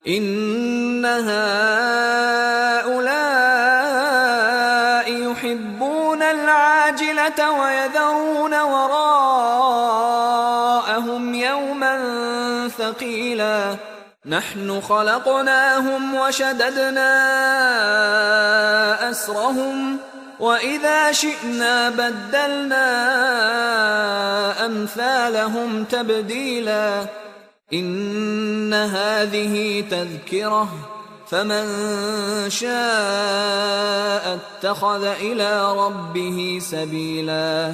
إن هؤلاء يحبون العاجلة ويذرون وراءهم يوما ثقيلا نحن خلقناهم وشددنا أسرهم وإذا شئنا بدلنا أمثالهم تبديلا إن هذه تذكرة فمن شاء اتخذ إلى ربه سبيلا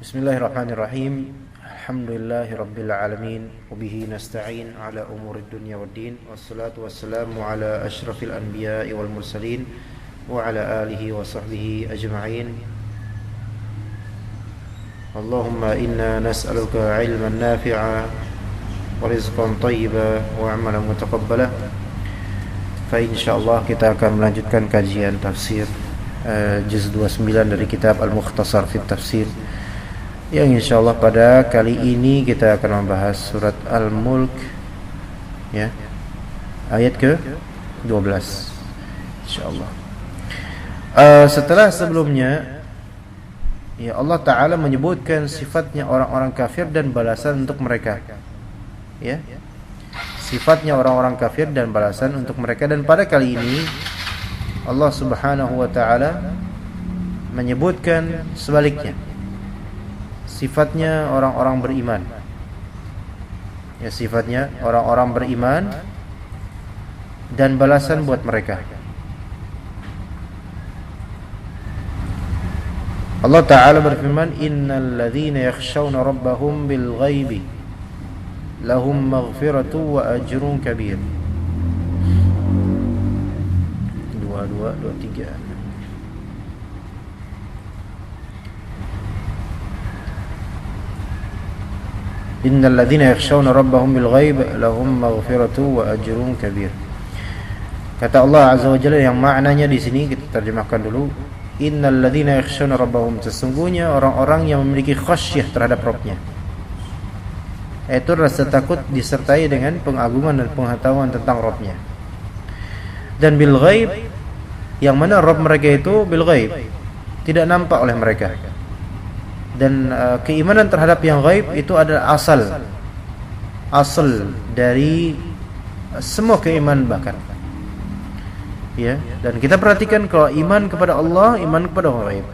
بسم الله الرحمن الرحيم الحمد لله رب العالمين وبه نستعين على أمور الدنيا والدين والصلاة والسلام على أشرف الأنبياء والمرسلين وعلى آله وصحبه أجمعين اللهم إنا نسألك علما نافعا ورزقا طيبا وعملا متقبلا. فإنشاءالlah kita akan melanjutkan kajian tafsir juz 29 dari kitab Al-Mukhtasar fi Tafsir, yang insyaallah pada kali ini kita akan membahas surat Al-Mulk, ya, ayat ke-12 insyaallah. Setelah sebelumnya ya Allah Ta'ala menyebutkan sifatnya orang-orang kafir dan balasan untuk mereka, ya, sifatnya orang-orang kafir dan balasan untuk mereka. Dan pada kali ini Allah Subhanahu wa Ta'ala menyebutkan sebaliknya, sifatnya orang-orang beriman, ya, sifatnya orang-orang beriman dan balasan buat mereka. Allah Ta'ala berfirman, innal ladzina yakhshawna rabbahum bil ghaibi lahum maghfiratu wa ajrun kabir. 2223. Innal ladzina yakhshawna rabbahum bil ghaibi lahum maghfiratu wa ajrun kabir. Kata Allah Azza wa Jalla, yang maknanya di sini kita terjemahkan dulu. Innal ladzina yakhshawna rabbahum, sesungguhnya orang-orang yang memiliki khasyah terhadap Rabb-nya, yaitu rasa takut disertai dengan pengagungan dan pengetahuan tentang Rabb-nya. Dan bil ghaib, yang mana Rabb mereka itu bil ghaib, tidak nampak oleh mereka. Dan keimanan terhadap yang ghaib itu adalah asal dari semua keimanan bahkan. Ya, dan kita perhatikan kalau iman kepada Allah, iman kepada ghaib,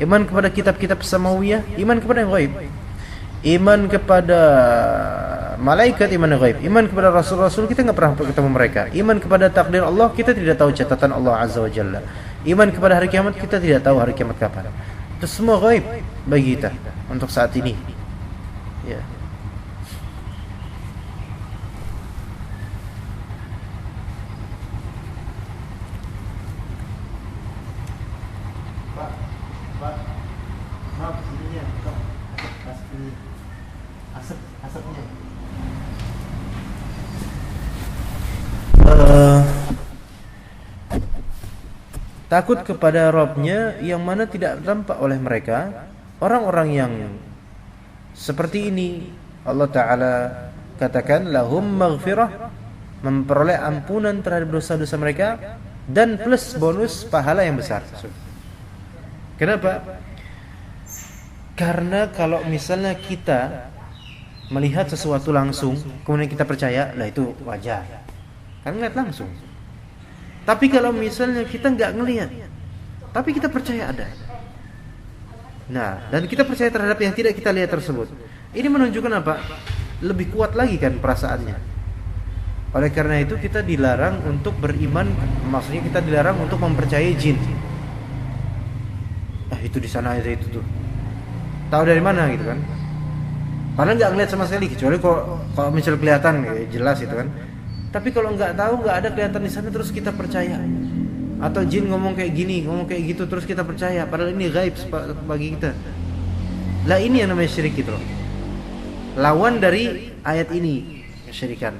iman kepada kitab-kitab samawiyah, iman kepada yang ghaib, iman kepada malaikat, iman ghaib, iman kepada rasul-rasul, kita enggak pernah ketemu mereka, iman kepada takdir Allah, kita tidak tahu catatan Allah Azza wa Jalla, iman kepada hari kiamat, kita tidak tahu hari kiamat kapan. Itu semua ghaib bagi kita untuk saat ini, ya. Takut kepada Rabb-nya yang mana tidak tampak oleh mereka. Orang-orang yang seperti ini Allah Ta'ala katakan lahum maghfirah, memperoleh ampunan terhadap dosa-dosa mereka, dan plus bonus pahala yang besar. Kenapa? Karena kalau misalnya kita melihat sesuatu langsung kemudian kita percaya, lah itu wajar, kan ngeliat langsung. Tapi kalau misalnya kita nggak ngelihat, tapi kita percaya ada, nah, dan kita percaya terhadap yang tidak kita lihat tersebut, ini menunjukkan apa? Lebih kuat lagi kan perasaannya. Oleh karena itu kita dilarang untuk beriman, maksudnya kita dilarang untuk mempercayai jin. Itu di sana aja itu tuh, tahu dari mana gitu kan? Padahal nggak ngelihat sama sekali, kecuali kalau misal kelihatan jelas itu kan. Tapi kalau nggak tahu, nggak ada kelihatan di sana, terus kita percaya. Atau jin ngomong kayak gini, ngomong kayak gitu, terus kita percaya, padahal ini gaib bagi kita. Lah ini yang namanya syirik gitu loh. Lawan dari ayat ini, kesyirikan.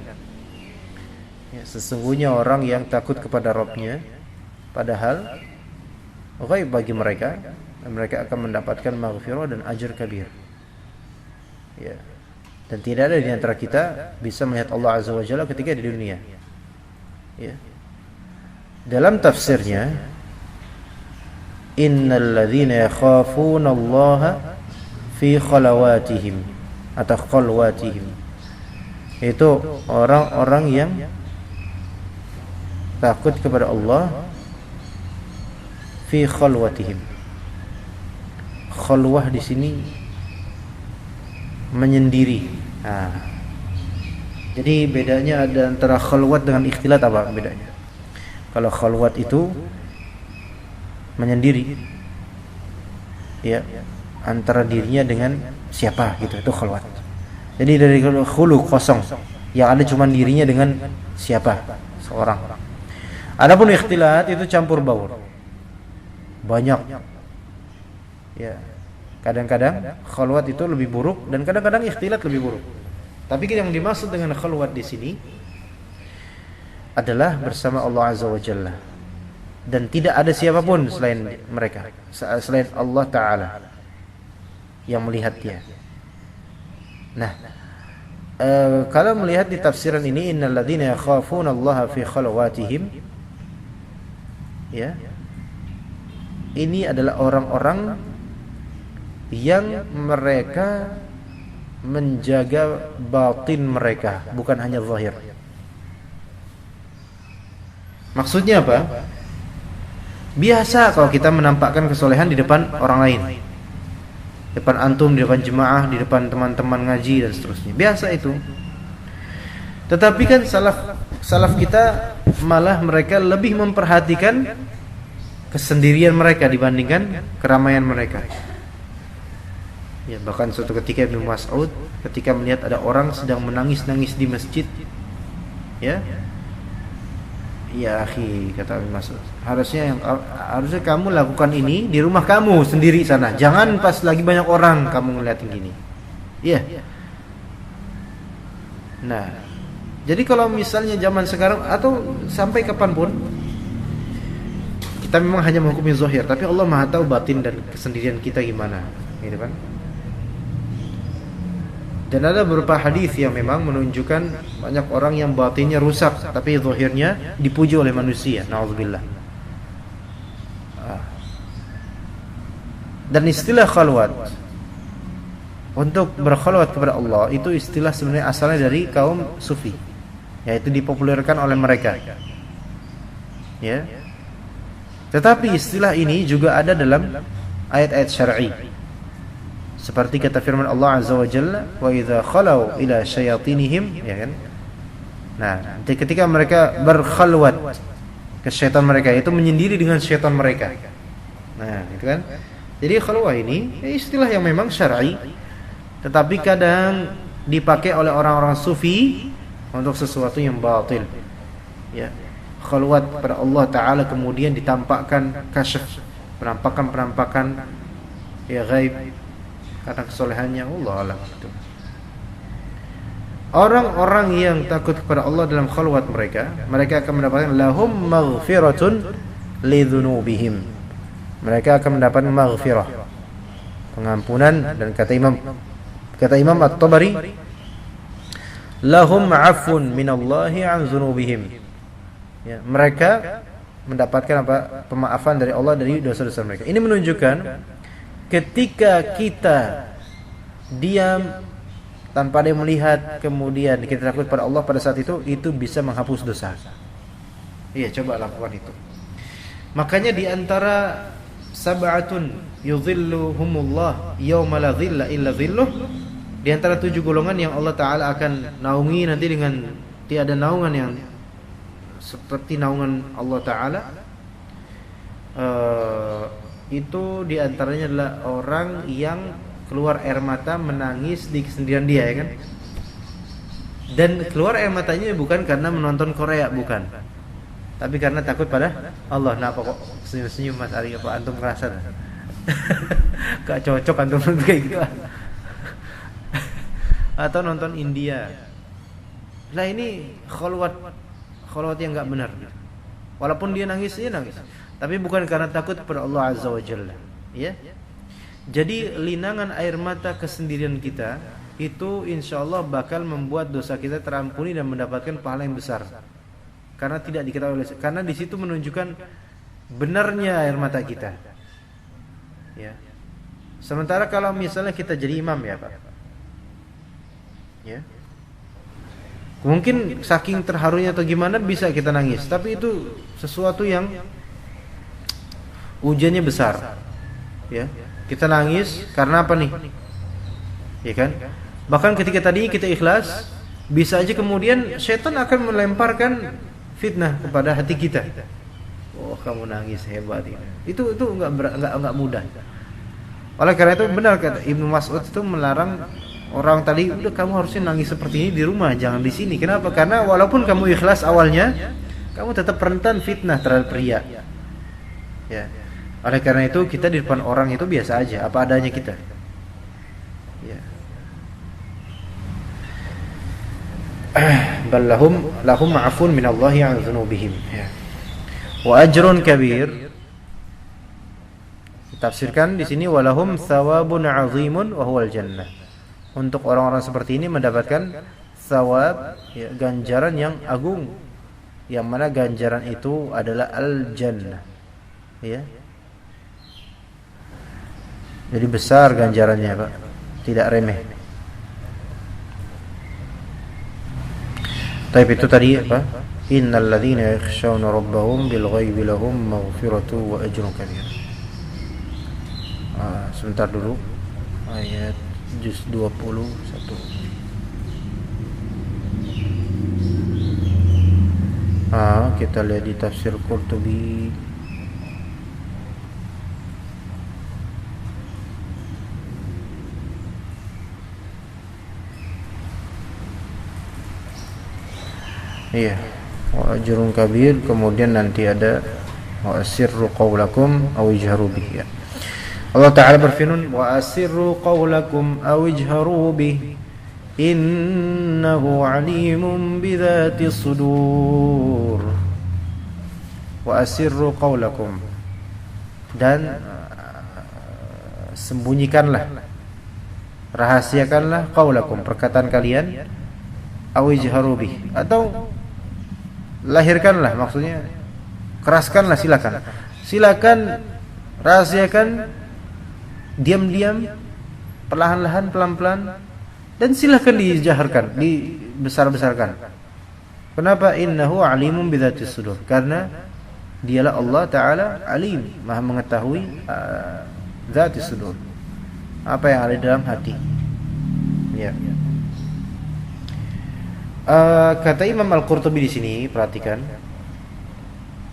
Ya, sesungguhnya orang yang takut kepada Rabb-nya, padahal gaib bagi mereka, dan mereka akan mendapatkan maghfirah dan ajr kabir. Ya. Dan tidak ada di antara kita bisa melihat Allah Azza wa Jalla ketika di dunia. Ya. Dalam tafsirnya, innal ladzina yakhafuna Allah fi khalawatihim atau khalwatihim. Itu orang-orang yang takut kepada Allah fi khalwatihim. Khalwah di sini menyendiri. Nah, jadi bedanya ada antara khalwat dengan ikhtilat apa bedanya? Kalau khalwat itu menyendiri, ya, antara dirinya dengan siapa gitu, itu khalwat. Jadi dari khulu kosong, yang ada cuma dirinya dengan siapa, seorang. Adapun ikhtilat itu campur baur, banyak. Ya. Kadang-kadang khalwat itu lebih buruk dan kadang-kadang ikhtilat lebih buruk. Tapi yang dimaksud dengan khalwat di sini adalah bersama Allah Azza wa Jalla dan tidak ada siapapun selain mereka, selain Allah Ta'ala yang melihat dia. Nah, kalau melihat di tafsiran ini, innal ladzina yakhafuna Allah fi khalwatihim, ya, ini adalah orang-orang yang mereka menjaga batin mereka, bukan hanya zahir. Maksudnya apa? Biasa kalau kita menampakkan kesolehan di depan orang lain, di depan antum, di depan jemaah, di depan teman-teman ngaji dan seterusnya. Biasa itu. Tetapi kan salaf kita malah mereka lebih memperhatikan kesendirian mereka dibandingkan keramaian mereka. Ya, bahkan suatu ketika Ibnu Mas'ud ketika melihat ada orang sedang menangis-nangis di masjid, ya akhi, kata Ibnu Mas'ud, harusnya kamu lakukan ini di rumah kamu sendiri sana, jangan pas lagi banyak orang kamu ngeliatin gini. Iya. Nah, jadi kalau misalnya zaman sekarang atau sampai kapanpun kita memang hanya menghukumi zahir, tapi Allah Maha tahu batin dan kesendirian kita gimana, gitu kan? Dan ada beberapa hadis yang memang menunjukkan banyak orang yang batinnya rusak tapi zahirnya dipuji oleh manusia. Nauzubillah. Dan istilah khalwat untuk berkhalwat kepada Allah itu istilah sebenarnya asalnya dari kaum sufi, yaitu dipopulerkan oleh mereka. Ya. Tetapi istilah ini juga ada dalam ayat-ayat syar'i. Seperti kata firman Allah Azza wa Jalla, wa idza khalau ila syayatinihim, ya kan? Nah, ketika mereka berkhalwat ke syaitan mereka, itu menyendiri dengan syaitan mereka. Nah, itu kan. Jadi khalwah ini istilah yang memang syar'i, tetapi kadang dipakai oleh orang-orang sufi untuk sesuatu yang batil. Ya. Khalwat pada Allah Ta'ala kemudian ditampakkan kasyaf, penampakan-penampakan ya ghaib karena kesolehannya, Allah alam. Orang-orang yang takut kepada Allah dalam khalwat mereka akan mendapatkan lahum maghfiratun lidzunubihim. Mereka akan mendapatkan maghfirah, pengampunan, dan kata Imam At-Tabari, lahum afun minallahi an dzunubihim. Ya, mereka mendapatkan apa? Pemaafan dari Allah dari dosa-dosa mereka. Ini menunjukkan ketika kita diam tanpa ada yang melihat, kemudian kita takut pada Allah pada saat itu bisa menghapus dosa. Iya, coba lakukan itu. Makanya di antara sab'atun yudhilluhumullah yauma la dhilla illa dhilluh, di antara 7 golongan yang Allah Ta'ala akan naungi nanti dengan tiada naungan yang seperti naungan Allah Ta'ala, itu diantaranya adalah orang yang keluar air mata menangis di kesendirian dia, ya kan? Dan keluar air matanya bukan karena menonton Korea, bukan, tapi karena takut pada Allah. Nah, apa kok senyum-senyum Mas Ari, apa antum merasa gak cocok antum kayak gitu? Atau nonton India. Nah, ini khalwat yang gak benar. Walaupun dia nangis, tapi bukan karena takut kepada Allah Azza wa Jalla, ya. Jadi linangan air mata kesendirian kita itu insya Allah bakal membuat dosa kita terampuni dan mendapatkan pahala yang besar. Karena tidak diketahui, karena di situ menunjukkan benarnya air mata kita. Ya. Sementara kalau misalnya kita jadi imam ya Pak, ya, mungkin saking terharunya atau gimana bisa kita nangis, tapi itu sesuatu yang ujiannya besar. Ya, kita nangis karena apa nih? Ya kan? Bahkan ketika tadi kita ikhlas, bisa aja kemudian setan akan melemparkan fitnah kepada hati kita. Oh, kamu nangis hebat ini. Itu enggak mudah. Oleh karena itu benar kata Ibnu Mas'ud itu melarang orang tadi, udah kamu harusnya nangis seperti ini di rumah, jangan di sini. Kenapa? Karena walaupun kamu ikhlas awalnya, kamu tetap rentan fitnah terhadap pria. Ya. Oleh karena itu kita di depan orang itu biasa aja, apa adanya kita. Ya. Bal lahum ma'afun min Allah an dzunubihim. Ya. Wa ajrun kabir. Tafsirkan di sini walahum thawabun 'azimun wa huwal jannah. Untuk orang-orang seperti ini mendapatkan thawab, ya, ganjaran yang agung. Yang mana ganjaran itu adalah al-jannah. Ya. Jadi besar ganjarannya, Pak. Tidak remeh. Tapi itu tadi apa? Innal ladzina yakhshawna rabbahum bil ghaibi lahum maghfiratu wa ajrun kabir. Sebentar dulu. Ayat juz 21. Kita lihat di tafsir Qurtubi. Iya, wa ajrun kabir, kemudian nanti ada wa asirru qawlakum aw ijharu bihi. Allah Ta'ala berfirman wa asirru qawlakum aw ijharu bihi innahu alimun bidzati sudur. Wa asirru qawlakum, dan sembunyikanlah, rahasiakanlah qawlakum, perkataan kalian, aw ijharu bihi, atau lahirkanlah, maksudnya keraskanlah, silakan rahasiakan diam-diam, perlahan-lahan, pelan-pelan, dan silakan dijaharkan, dibesar-besarkan. Kenapa? Innahu alimun bidzati sudur, karena dialah Allah Ta'ala alim, maha mengetahui dzati sudur, apa yang ada dalam hati. Ya. Kata Imam Al-Qurtubi di sini, perhatikan,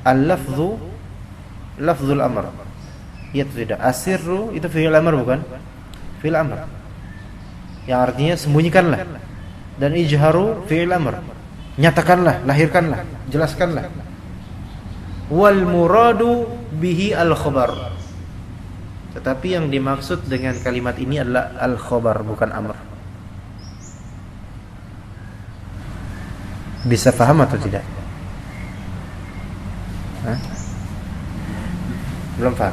lafzul amr. Ya tidak, asirru itu fi'il amr bukan? Fi'il amr. Yang artinya sembunyikanlah. Dan ijharu fi'il amr. Nyatakanlah, lahirkanlah, jelaskanlah. Wal muradu bihi al-khabar. Tetapi yang dimaksud dengan kalimat ini adalah al-khabar, bukan amr. Bisa paham atau tidak? Belum paham.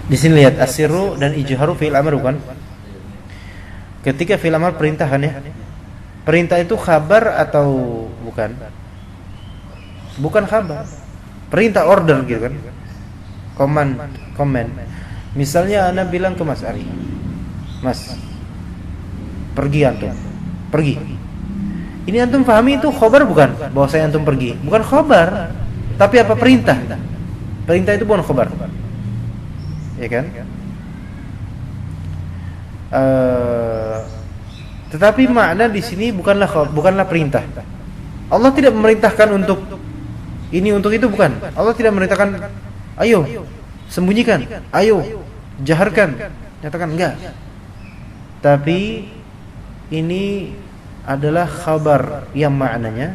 Di sini lihat asirru dan ijharu fi'il amr bukan? Ketika fi'il amr perintah kan ya? Perintah itu khabar atau bukan? Bukan khabar. Perintah, order gitu kan? Command. Misalnya Ana bilang ke Mas Ari, Mas, pergi antum. Pergi. Ini antum pahami itu khobar bukan? Bahwa saya antum pergi, bukan khobar, tapi apa? Perintah. Perintah itu bukan khobar, ya kan? Tetapi makna di sini bukanlah perintah. Allah tidak memerintahkan untuk ini, untuk itu, bukan. Allah tidak memerintahkan, ayo sembunyikan, ayo jaharkan, nyatakan, enggak. Tapi ini adalah khabar yang maknanya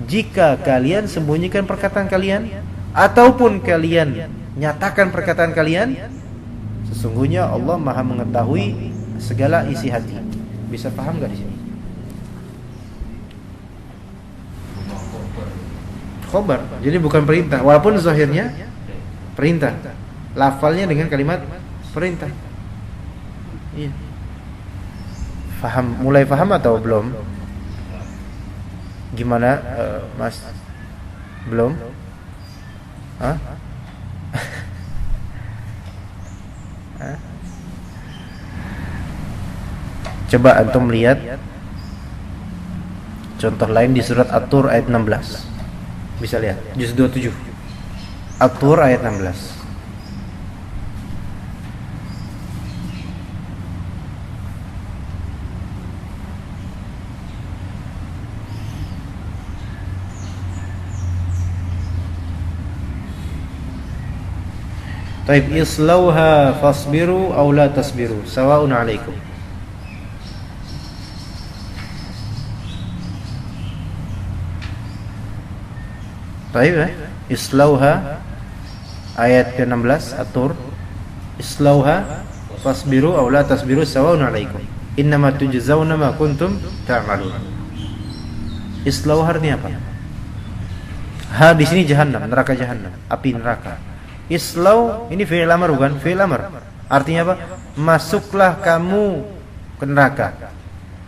jika kalian sembunyikan perkataan kalian ataupun kalian nyatakan perkataan kalian, sesungguhnya Allah Maha mengetahui segala isi hati. Bisa paham enggak di sini? Khabar. Jadi bukan perintah, walaupun zahirnya perintah. Lafalnya dengan kalimat perintah. Iya. mulai paham atau belum? Gimana, Mas? Belum? Hah? Hah? Coba antum lihat contoh lain di surat At-Tur ayat 16. Bisa lihat juz 27. At-Tur ayat 16. Taib islauha fasbiru aw la tasbiru sawa'un 'alaikum. Taib islauha ayat ke-16 At-Tur. Islauha fasbiru aw la tasbiru sawa'un 'alaikum. Innama tujzauna ma kuntum ta'malun. Islauha artinya apa? Ha di sini jahannam, neraka jahannam, api neraka. Islau ini fi'il amr bukan? Fi'il amr. Artinya apa? Masuklah kamu ke neraka.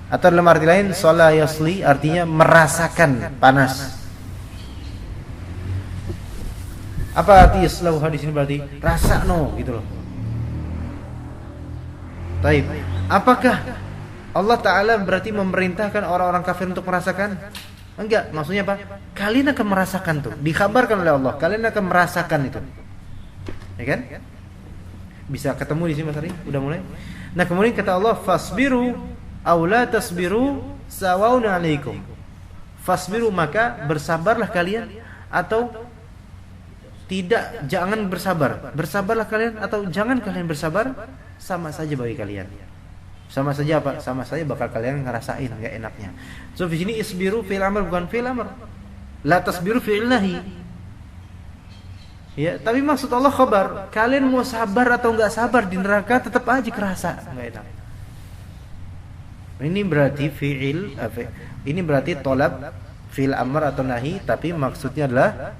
Atau dalam arti lain sala yasli artinya merasakan panas. Apa arti islauha di sini berarti? Rasa no gitu loh. Taib. Apakah Allah Ta'ala berarti memerintahkan orang-orang kafir untuk merasakan? Enggak, maksudnya apa? Kalian akan merasakan tuh. Dikhabarkan oleh Allah, kalian akan merasakan itu. Ya kan? Bisa ketemu di sini Mas Ari? Udah mulai? Nah, kemudian kata Allah, fasbiru aw la tasbiru sawa'un 'alaikum. Fasbiru maka bersabarlah kalian atau tidak, jangan bersabar. Bersabarlah kalian atau jangan kalian bersabar, sama saja bagi kalian. Sama saja apa? Sama saja bakal kalian ngerasain enggak enaknya. So di sini isbiru fi'il amr bukan fi'il amr. La tasbiru fi'il nahi. Ya, tapi maksud Allah khabar. Kalian mau sabar atau enggak sabar di neraka tetap aja kerasa enggak enak. Ini berarti fi'il ini berarti tolab fi'il amr atau nahi, tapi maksudnya adalah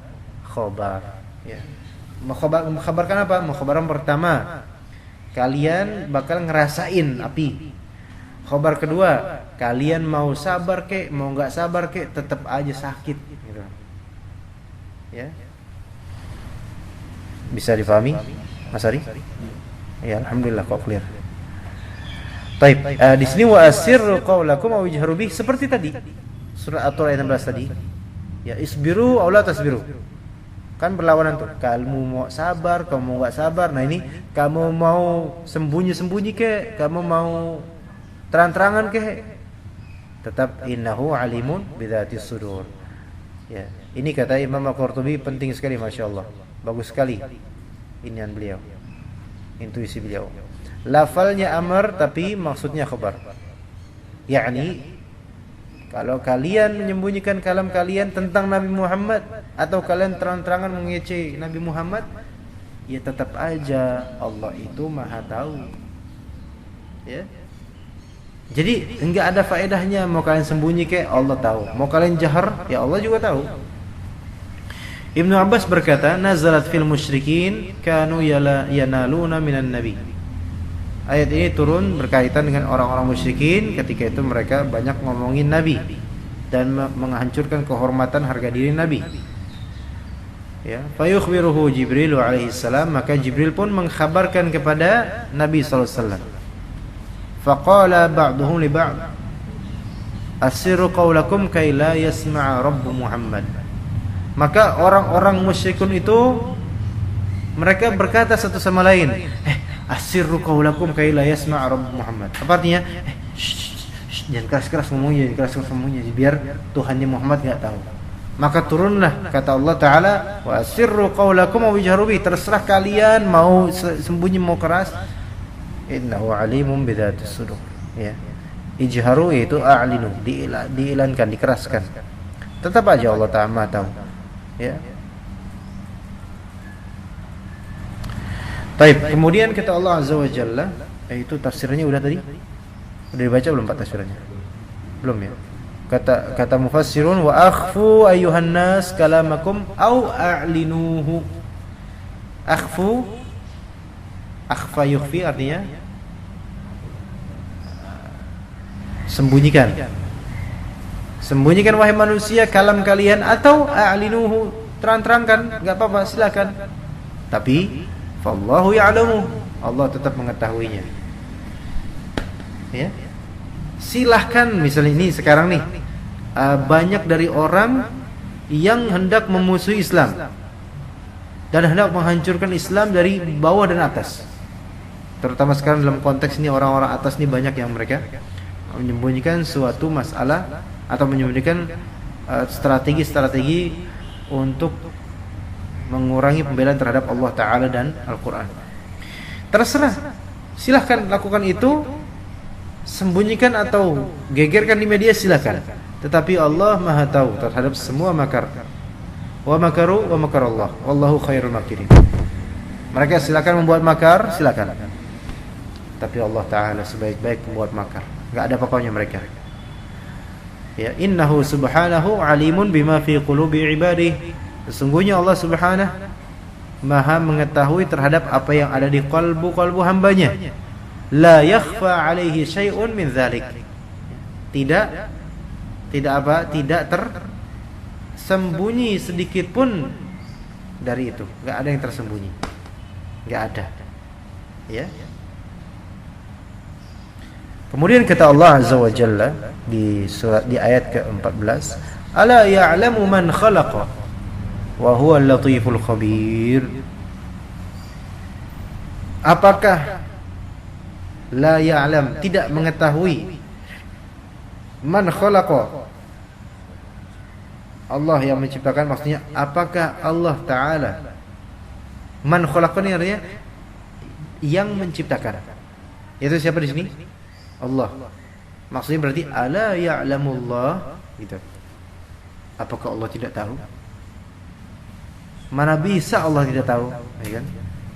khabar. Ya. Mengkhabarkan apa? Mengkhabarkan pertama, kalian bakal ngerasain api. Khabar kedua, kalian mau sabar kek, mau enggak sabar kek, tetap aja sakit gitu. Ya. Bisa difahami, Mas Ari? Ya, alhamdulillah kok clear. Baik, di sini wa asirru qaulakum aw ijharu bih seperti tadi. Surah At-Tur ayat 16 tadi. Ya, isbiru aw la tasbiru. Kan berlawanan tuh. Kamu mau sabar, kamu enggak sabar. Nah, ini kamu mau sembunyi-sembunyi kek, kamu mau terang-terangan kek. Tetap innahu alimun bidzatis sudur. Ya, ini kata Imam Al-Qurtubi penting sekali, masyaallah. Bagus sekali inian beliau, intuisi beliau. Lafalnya amar tapi maksudnya khabar. Yakni kalau kalian menyembunyikan kalam kalian tentang Nabi Muhammad atau kalian terang-terangan mengecek Nabi Muhammad, ya tetap aja Allah itu Maha tahu. Ya. Jadi enggak ada faedahnya mau kalian sembunyi kayak Allah tahu, mau kalian jahar ya Allah juga tahu. Ibnu Abbas berkata, nazalat fil musyrikin kanu yanaluna minan nabi. Ayat ini turun berkaitan dengan orang-orang musyrikin ketika itu mereka banyak ngomongin nabi dan menghancurkan kehormatan harga diri nabi. Ya, fayukhbiruhu Jibril alaihi salam, maka Jibril pun mengkhabarkan kepada Nabi sallallahu alaihi wasallam. Faqala ba'duhum li ba'd asirru qawlakum kay la yasma'a rabbu Muhammad. Maka orang-orang musyrikun itu mereka berkata satu sama lain, asirru qaulakum kay la yasma' rabb Muhammad. Apa artinya? Jangan keras-keras ngomongnya, jangan keras-keras ngomongnya biar Tuhannya Muhammad enggak tahu. Maka turunlah kata Allah Taala, wa asirru qaulakum wa ijharu bi, terserah kalian mau sembunyi mau keras. Innahu alimun bidzatis sudur. Ya. Ijharu itu a'linu, diilankan, dikeraskan. Tetap aja Allah Ta'ala tahu. Ya. Baik, kemudian kata Allah Azza wa Jalla, itu tafsirnya udah tadi? Udah dibaca belum Pak tafsirannya? Belum ya? Kata mufassirun, wa akhfu ayyuhan nas kalamakum au a'linuhu. Akhfa yukhfi artinya sembunyikan. Sembunyikan wahai manusia kalam kalian, atau a'linuhu, terang-terangkan, enggak apa-apa, silakan. Tapi fallahu ya'lamu, Allah tetap mengetahuinya. Ya. Silahkan, misalnya ini sekarang nih, banyak dari orang yang hendak memusuhi Islam dan hendak menghancurkan Islam dari bawah dan atas. Terutama sekarang dalam konteks ini, orang-orang atas ini banyak yang mereka menyembunyikan suatu masalah atau menyembunyikan strategi-strategi untuk mengurangi pembelaan terhadap Allah Ta'ala dan Al-Quran. Terserah, silahkan lakukan itu, sembunyikan atau gegerkan di media, silahkan. Tetapi Allah Maha tahu terhadap semua makar. Wa makaru wa makarallah wallahu khairul makirin. Mereka silakan membuat makar, silakan. Tapi Allah Ta'ala sebaik-baik pembuat makar. Enggak ada apa-apanya mereka. Ya, innahu subhanahu alimun bima fi qulubi ibadihi. Sesungguhnya Allah Subhanahu Maha mengetahui terhadap apa yang ada di kalbu-kalbu hambanya. La yakhfa alaihi syai'un min dzalik. Tidak tersembunyi sedikit pun dari itu. Enggak ada yang tersembunyi. Enggak ada. Ya. Kemudian kata Allah Azza wa Jalla di ayat ke-14, ala ya'lamu man khalaqa wa huwa al-latiful khabir. Apakah la ya'lam, tidak mengetahui, man khalaqa, Allah yang menciptakan, maksudnya apakah Allah Ta'ala, man khalaqa ini artinya yang menciptakan. Itu siapa di sini? Allah. Maksudnya berarti ala ya'lamullah gitu. Apakah Allah tidak tahu? Mana bisa Allah tidak tahu, ya kan?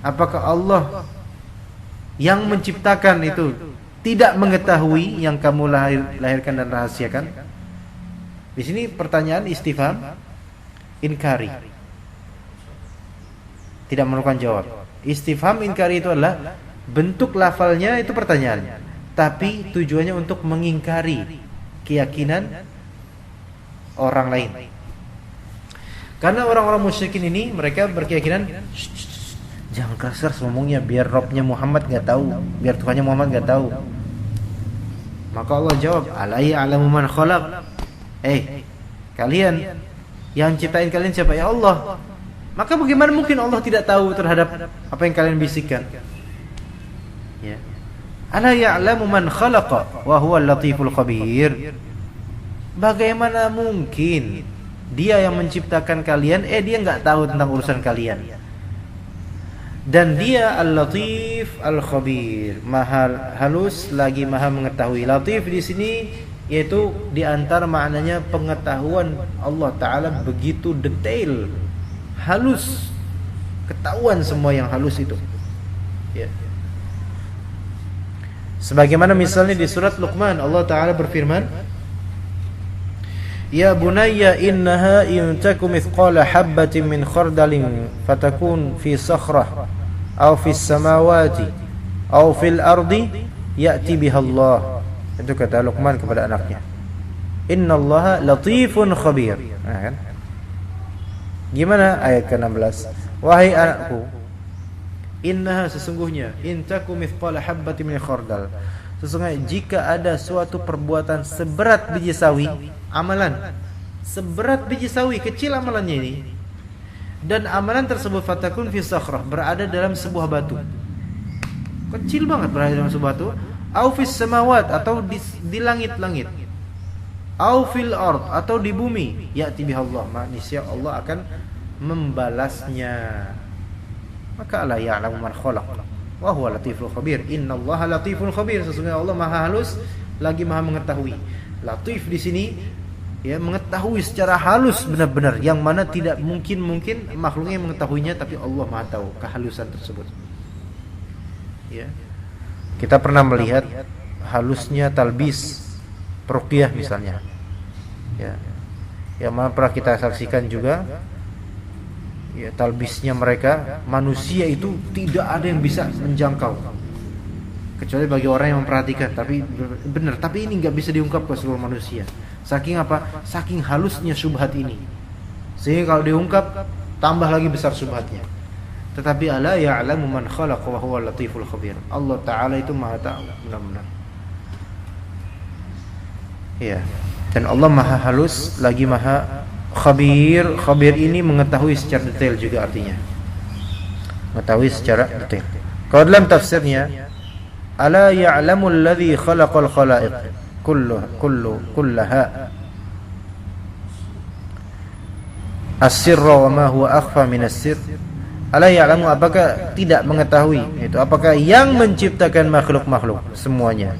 Apakah Allah yang menciptakan itu tidak mengetahui yang kamu lahirkan dan rahasiakan? Di sini pertanyaan istifham inkari. Tidak memerlukan jawab. Istifham inkari itu adalah bentuk lafalnya itu pertanyaan, tapi tujuannya untuk mengingkari keyakinan orang lain. Karena orang-orang musyrikin ini mereka berkeyakinan, jangan kasar ngomongnya, biar Robnya Muhammad nggak tahu, biar Tuhannya Muhammad nggak tahu. Maka Allah jawab, ala ya'lamu man khalaq. Kalian yang ciptain kalian siapa? Ya Allah. Maka bagaimana mungkin Allah tidak tahu terhadap apa yang kalian bisikkan? Ya. Ala ya'lamu man khalaqa wa huwa al-latiful khabir. Bagaimana mungkin Dia yang menciptakan kalian, dia enggak tahu tentang urusan kalian. Dan Dia Al-Latif Al-Khabir, Maha halus lagi Maha mengetahui. Latif di sini yaitu di antara maknanya pengetahuan Allah Ta'ala begitu detail, halus, ketahuan semua yang halus itu. Ya. Sebagaimana misalnya di surat Luqman, Allah Ta'ala berfirman, ya bunayya innaha in takum mithqala habbatin min khardalin fatakun fi sakhrah aw fis samawati aw fil ardi ya'ti biha Allah. Itu kata Luqman kepada anaknya. Innallaha latifun khabir. Kan? Gimana ayat ke-16? Wahai anakku, innaha sesungguhnya in takum mithqala habbatin min khardal, sesungguhnya jika ada suatu perbuatan seberat biji sawi, amalan seberat biji sawi, kecil amalannya ini, dan amalan tersebut fatakun fi sakhrah, berada dalam sebuah batu, kecil banget berada dalam sebuah batu, au fis samawat, atau di langit-langit, au fil ard, atau di bumi, ya'ti bihallah, manusia Allah akan membalasnya. Maka la ya'lamu man khalaq wa huwa latiful khabir. Innallaha latiful khabir, sesungguhnya Allah Maha halus lagi Maha mengetahui. Latif di sini ya mengetahui secara halus benar-benar, yang mana tidak mungkin makhluknya yang mengetahuinya, tapi Allah Maha tahu kehalusan tersebut. Ya. Kita pernah melihat halusnya talbis ruqyah misalnya. Ya. Yang mana pernah kita saksikan juga, ya, talbisnya mereka, manusia itu tidak ada yang bisa menjangkau. kecuali bagi orang yang memperhatikan. Tapi benar, tapi ini nggak bisa diungkap ke seluruh manusia. Saking apa? Saking halusnya syubhat ini, sehingga kalau diungkap tambah lagi besar syubhatnya. Tetapi ala ya'lamu man khalaq wa huwa latiful khabir. Allah Ta'ala itu maha tahu, benar-benar. Ya. Dan Allah maha halus lagi maha khabir. Khabir ini mengetahui secara detail juga artinya. Mengetahui secara detail. Kalau dalam tafsirnya, ala ya'lamu alladhi khalaqal khalaiq kullaha as-sirra wa ma huwa akhfa min as-sirr. Ala ya'lamu, apakah tidak mengetahui, itu apakah yang menciptakan makhluk-makhluk semuanya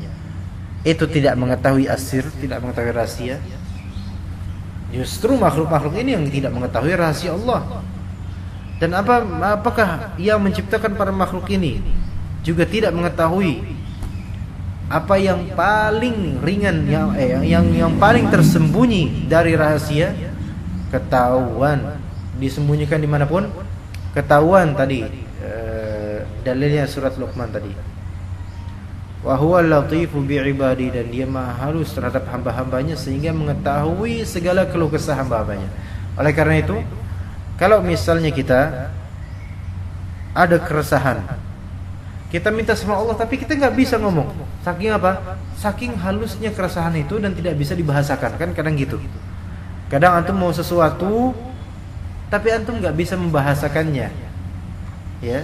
itu tidak mengetahui asir, tidak mengetahui rahasia. Justru makhluk-makhluk ini yang tidak mengetahui rahasia Allah. Dan apakah yang menciptakan para makhluk ini juga tidak mengetahui apa yang paling ringan, yang paling tersembunyi dari rahasia? Ketahuan, disembunyikan dimanapun ketahuan. Tadi dalilnya surat Luqman tadi, wa huwal latifu bi'ibadi, dan dia maha halus terhadap hamba-hambanya sehingga mengetahui segala keluh kesah hamba-hambanya. Oleh karena itu, kalau misalnya kita ada keresahan, kita minta sama Allah tapi kita nggak bisa ngomong. Saking apa? Saking halusnya keresahan itu dan tidak bisa dibahasakan. Kan kadang gitu. Kadang antum mau sesuatu tapi antum nggak bisa membahasakannya, ya.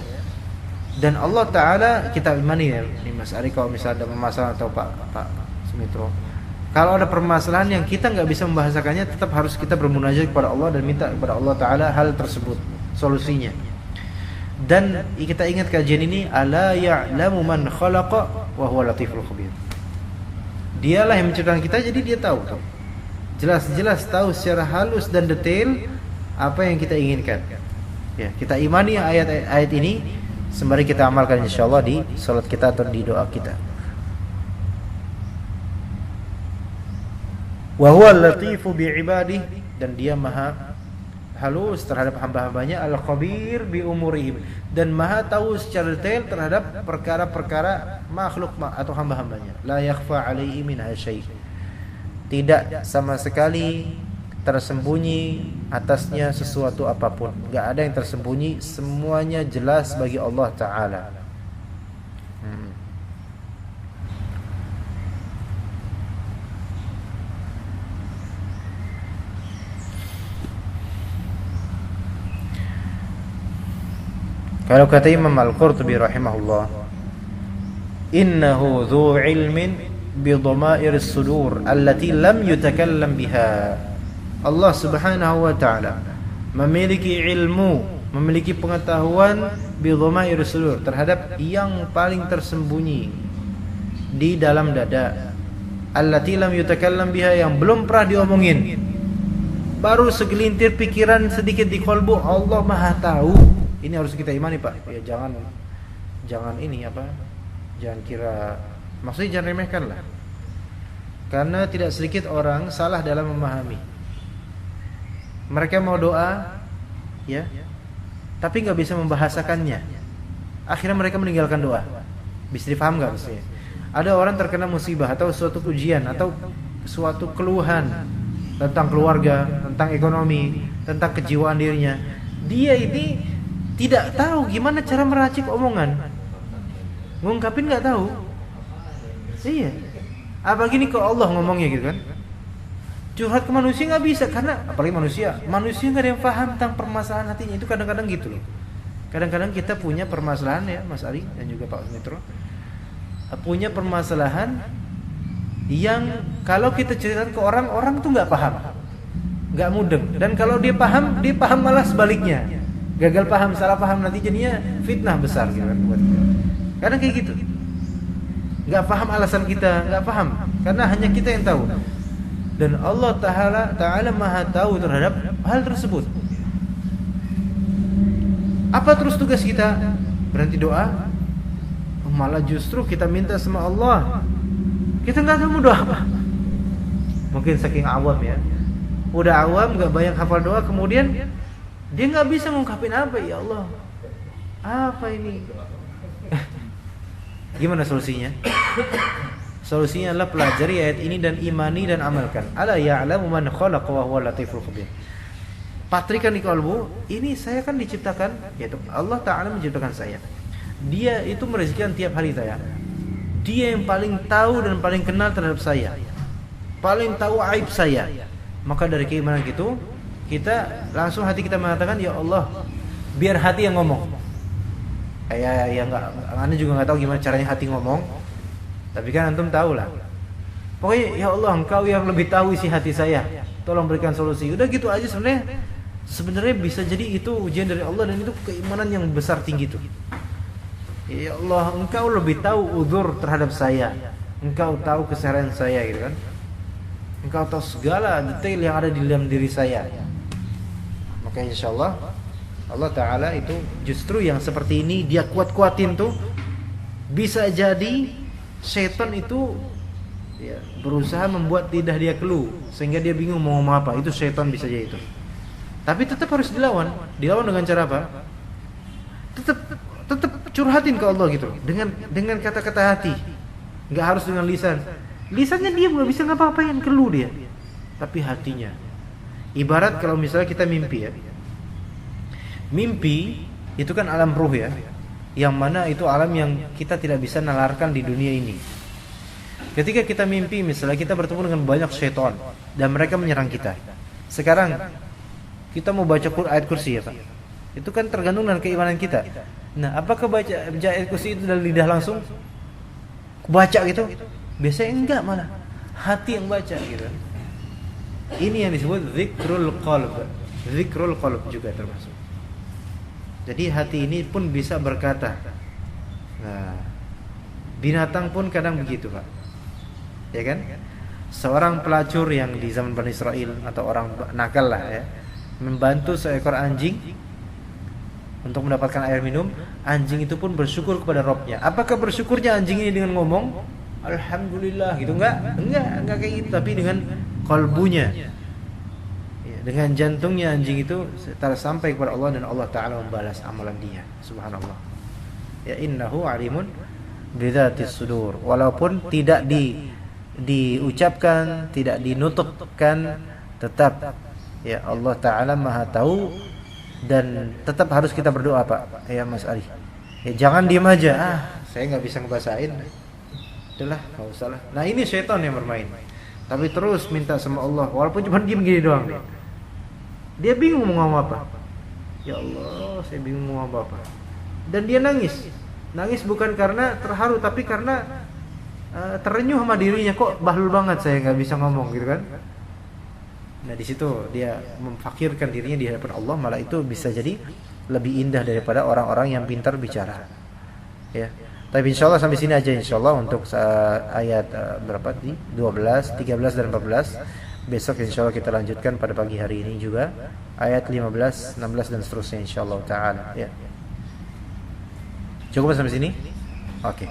Dan Allah Ta'ala kita imani ya, ini Mas Ari, kalau misalnya ada permasalahan, atau Pak Sumitro, kalau ada permasalahan yang kita nggak bisa membahasakannya, tetap harus kita bermunajat kepada Allah dan minta kepada Allah Ta'ala hal tersebut, solusinya. Dan kita ingat kajian ini, ala ya'lamu man khalaqa wa huwa latiful khabir. Dialah yang menciptakan kita, jadi dia tahu tuh. Jelas-jelas tahu secara halus dan detail apa yang kita inginkan. Ya, kita imani ayat-ayat ini, sembari kita amalkan insyaallah di salat kita atau di doa kita. Wa huwal latifu bi'ibadihi, dan dia maha halus terhadap hamba-hambanya, al-khabir bi umurihim, dan maha tahu secara detail terhadap perkara-perkara makhluk atau hamba-hambanya. La yakhfa 'alaihi minha syai', tidak sama sekali tersembunyi atasnya sesuatu apapun. Gak ada yang tersembunyi, semuanya jelas bagi Allah Ta'ala. Kalau kata Imam Al-Qurtubi rahimahullah, innahu dhu ilmin bi dhamair as-sudur allati lam yutakallam biha. Allah Subhanahu wa Ta'ala memiliki ilmu, memiliki pengetahuan bi dhamair as-sudur, terhadap yang paling tersembunyi di dalam dada, allati lam yutakallam biha, yang belum pernah diomongin, baru segelintir pikiran sedikit di qalbu. Allah Maha tahu. Ini harus kita imani, Pak. Ya jangan ini apa? Jangan kira, maksudnya jangan remehkan lah. Karena tidak sedikit orang salah dalam memahami. Mereka mau doa, ya, tapi nggak bisa membahasakannya. Akhirnya mereka meninggalkan doa. Bisa dipaham nggak maksudnya? Ada orang terkena musibah atau suatu ujian atau suatu keluhan tentang keluarga, tentang ekonomi, tentang kejiwaan dirinya. Dia ini tidak tahu gimana cara meracik omongan, ngungkapin nggak tahu. Iya. Apalagi ini ke Allah ngomongnya gitu kan. Curhat ke manusia nggak bisa, karena apalagi manusia nggak ada yang paham tentang permasalahan hatinya. Itu kadang-kadang gitu loh. Kadang-kadang kita punya permasalahan ya, Mas Ari dan juga Pak Metro, punya permasalahan yang kalau kita ceritakan ke orang tuh nggak paham, nggak mudeng. Dan kalau dia paham malah sebaliknya, gagal paham, salah paham, nanti jadinya fitnah besar gitu kan buat kita. Kadang kayak gitu, nggak paham alasan kita, nggak paham, karena hanya kita yang tahu. Dan Allah Ta'ala Maha tahu terhadap hal tersebut. Apa terus tugas kita? Berhenti doa? Malah justru kita minta sama Allah. Kita nggak tahu mau doa apa. Mungkin saking awam ya. Udah awam, nggak banyak hafal doa, kemudian dia nggak bisa ngungkapin apa. Ya Allah, apa ini? Gimana solusinya? Solusinya adalah pelajari ayat ini dan imani dan amalkan. Ala ya'lamu man khalaqa wa huwa latiful khabir. Patrikan di kalbu, ini saya kan diciptakan, yaitu Allah Ta'ala menciptakan saya. Dia itu merezekikan tiap hari saya. Dia yang paling tahu dan paling kenal terhadap saya, paling tahu aib saya. Maka dari keimanan gitu, kita langsung hati kita mengatakan, ya Allah, biar hati yang ngomong. Ya enggak, Anda juga nggak tahu gimana caranya hati ngomong. Tapi kan antum tahu lah. Pokoknya ya Allah, Engkau yang lebih tahu isi hati saya. Tolong berikan solusi. Udah gitu aja sebenarnya bisa jadi itu ujian dari Allah dan itu keimanan yang besar tinggi tuh. Ya Allah, Engkau lebih tahu uzur terhadap saya. Engkau tahu keseharian saya gitu kan. Engkau tahu segala detail yang ada di dalam diri saya. Maka insyaallah Allah Ta'ala itu justru yang seperti ini dia kuat-kuatin tuh. Bisa jadi setan itu ya, berusaha membuat lidah dia keluh sehingga dia bingung mau ngomong apa. Itu setan bisa jadi itu. Tapi tetap harus dilawan. Dilawan dengan cara apa? Tetap curhatin ke Allah gitu. Dengan kata-kata hati. Enggak harus dengan lisan. Lisannya dia enggak bisa ngapa-ngapain, keluh dia. Tapi hatinya. Ibarat kalau misalnya kita mimpi ya. Mimpi itu kan alam ruh ya. Yang mana itu alam yang kita tidak bisa nalarkan di dunia ini. Ketika kita mimpi misalnya kita bertemu dengan banyak syaitan dan mereka menyerang kita. Sekarang kita mau baca ayat kursi ya Pak. Itu kan tergantung dengan keimanan kita. Nah, apakah baca ayat kursi itu dari lidah langsung? Baca gitu? Biasanya enggak, malah hati yang baca gitu. Ini yang disebut zikrul qalb. Zikrul qalb juga termasuk. Jadi hati ini pun bisa berkata. Nah, binatang pun kadang begitu Pak. Ya kan? Seorang pelacur yang di zaman Bani Israel atau orang nakal lah ya, membantu seekor anjing untuk mendapatkan air minum. Anjing itu pun bersyukur kepada Rabbnya. Apakah bersyukurnya anjing ini dengan ngomong Alhamdulillah gitu? Enggak kayak gitu. Tapi dengan kalbunya, dengan jantungnya anjing itu sampai kepada Allah dan Allah Ta'ala membalas amalan dia. Subhanallah. Ya innahu alimun bidzatis sudur. Walaupun tidak diucapkan, tidak dinutupkan, tetap ya Allah Ta'ala Maha tahu. Dan tetap harus kita berdoa Pak. Ya Mas Ali, ya jangan diam aja. Saya nggak bisa ngebasain. Udahlah, nggak usah lah. Nah ini syaitan yang bermain. Tapi terus minta sama Allah, walaupun cuma diam gini doang. Dia bingung mau ngomong apa. Ya Allah, saya bingung mau ngomong apa. Dan dia nangis. Nangis bukan karena terharu, tapi karena terenyuh sama dirinya. Kok bahlul banget saya nggak bisa ngomong gitu kan. Nah di situ dia memfakirkan dirinya di hadapan Allah. Malah itu bisa jadi lebih indah daripada orang-orang yang pintar bicara. Ya. Tapi insyaallah sampai sini aja insyaallah untuk ayat berapa nih? 12, 13 dan 14. Besok insyaallah kita lanjutkan pada pagi hari ini juga ayat 15, 16 dan seterusnya insyaallah taala ya. Cukup sampai sini? Oke.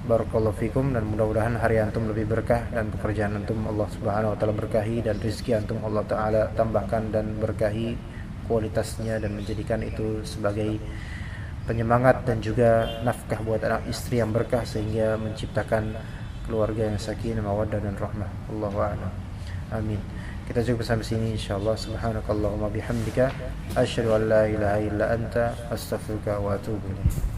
Barakallahu fikum, dan mudah-mudahan hari antum lebih berkah dan pekerjaan antum Allah Subhanahu wa taala berkahi dan rezeki antum Allah taala tambahkan dan berkahi kualitasnya dan menjadikan itu sebagai penyemangat dan juga nafkah buat anak istri yang berkah sehingga menciptakan keluarga yang sakinah, mawaddah dan rahmah. Allahu a'lam. Amin. Kita cukup sampai sini insyaallah. Subhanakallahumma bihamdika asyhadu an la ilaha illa anta astaghfiruka wa atubu ilaik.